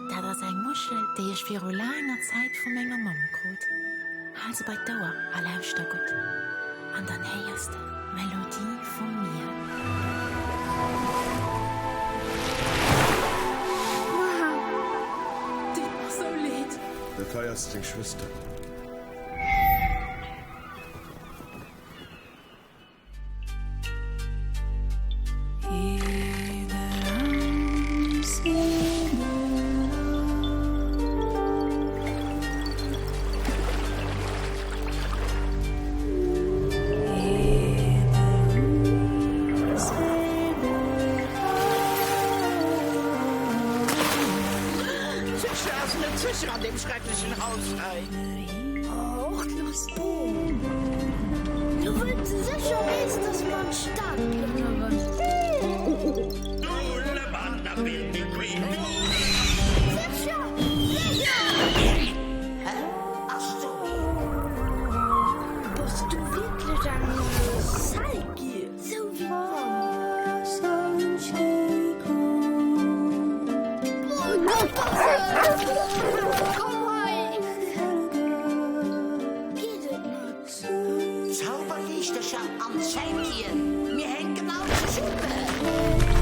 Das ist eine Muschel, die ich vor langer Zeit von meiner Mama gekriegt. Also bei Dauer, erlaubst du gut. Und dann hörst du Melodie von mir. Mama, die war so leid. Du feierst die Schwester. Zwischen an dem schrecklichen Haus rein. Och, los Boom. Du willst sicher wissen, dass man stark Du Mann, da bin die Queen. Sicher, sicher. Ach so. Bist du wirklich ein Salgi? So wie Oh Gott, komm rein. Geht es nicht? Zauberlicht, der Schaf am Champion. Wir hängen genau zur Schuppe.